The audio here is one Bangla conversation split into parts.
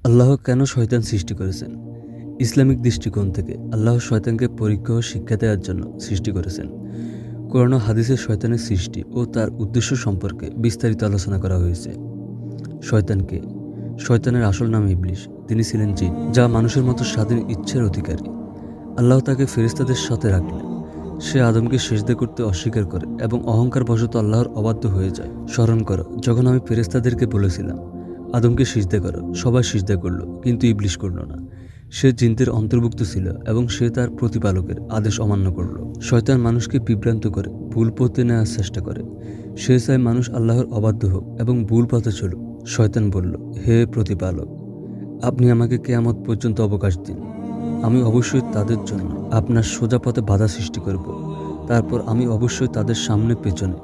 আল্লাহ কেন শয়তান সৃষ্টি করেছেন? ইসলামিক দৃষ্টিকোণ থেকে আল্লাহ শয়তানকে পরীক্ষা ও শিক্ষা দেওয়ার জন্য সৃষ্টি করেছেন। কোরআন ও হাদিসে শয়তানের সৃষ্টি ও তার উদ্দেশ্য সম্পর্কে বিস্তারিত আলোচনা করা হয়েছে। শয়তানকে শয়তানের আসল নাম ইবলিস। তিনি ছিলেন জিন, যা মানুষের মতো স্বাধীন ইচ্ছার অধিকারী। আল্লাহ তাকে ফেরেশতাদের সাথে রাখলেন। সে আদমকে সিজদা করতে অস্বীকার করে এবং অহংকার বশত আল্লাহর অবাধ্য হয়ে যায়। স্মরণ করো, যখন আমি ফেরেশতাদেরকে বলেছিলাম আদমকে সিজদা করো, সবাই সিজদা করলো, কিন্তু ইবলিস করল না। সে জিনদের অন্তর্ভুক্ত ছিল এবং সে তার প্রতিপালকের আদেশ অমান্য করল। শয়তান মানুষকে বিভ্রান্ত করে ভুল পথে নেওয়ার চেষ্টা করে। সে চায় মানুষ আল্লাহর অবাধ্য হোক এবং ভুল পথে চলুক। শয়তান বলল, হে প্রতিপালক, আপনি আমাকে কিয়ামত পর্যন্ত অবকাশ দিন। আমি অবশ্যই তাদের জন্য আপনার সোজা পথে বাধা সৃষ্টি করব। তারপর আমি অবশ্যই তাদের সামনে পেছনে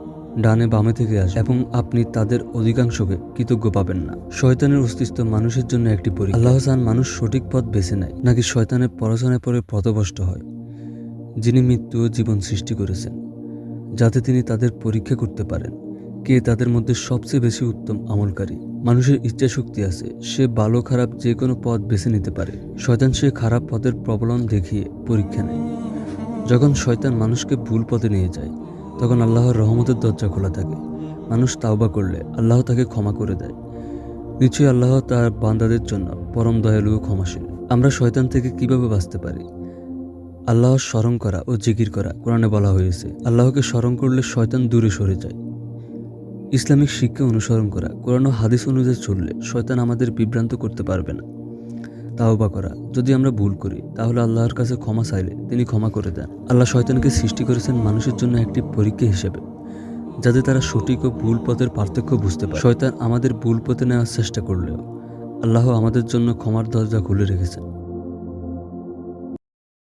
ডানে বামে থেকে আসব এবং আপনি তাদের অধিকাংশকে কৃতজ্ঞ পাবেন না। শয়তানের অস্তিত্ব মানুষের জন্য একটি পরীক্ষা। আল্লাহ চান মানুষ সঠিক পথ বেছে নেয়, নাকি শয়তানের পরাজনের পরে পথভ্রষ্ট হয়। যিনি মৃত্যু ও জীবন সৃষ্টি করেছেন, যাতে তিনি তাদের পরীক্ষা করতে পারেন কে তাদের মধ্যে সবচেয়ে বেশি উত্তম আমলকারী। মানুষের ইচ্ছা শক্তি আছে, সে ভালো খারাপ যে কোনো পথ বেছে নিতে পারে। শয়তান সে খারাপ পথের প্রবলন দেখিয়ে পরীক্ষা নেয়। যখন শয়তান মানুষকে ভুল পথে নিয়ে যায়, তখন আল্লাহর রহমতের দরজা খোলা থাকে। মানুষ তাওবা করলে আল্লাহ তাকে ক্ষমা করে দেয়। নিশ্চয়ই আল্লাহ তার বান্দাদের জন্য পরম দয়ালু ও ক্ষমাশীল। আমরা শয়তান থেকে কিভাবে বাঁচতে পারি? আল্লাহর স্মরণ করা ও জিকির করা কোরআনে বলা হয়েছে। আল্লাহকে স্মরণ করলে শয়তান দূরে সরে যায়। ইসলামিক শিক্ষা অনুসরণ করা, কোরআন ও হাদিস অনুযায়ী চললে শয়তান আমাদের বিভ্রান্ত করতে পারবে না। তাওবা করা, যদি আমরা ভুল করি তাহলে আল্লাহর কাছে ক্ষমা চাইলে তিনি ক্ষমা করে দেন। আল্লাহ শয়তানকে সৃষ্টি করেছেন মানুষের জন্য একটি পরীক্ষা হিসেবে, যাতে তারা সঠিক ও ভুল পথের পার্থক্য বুঝতে পারে। শয়তান আমাদের ভুল পথে নেওয়ার চেষ্টা করলেও আল্লাহ আমাদের জন্য ক্ষমার দরজা খুলে রেখেছেন।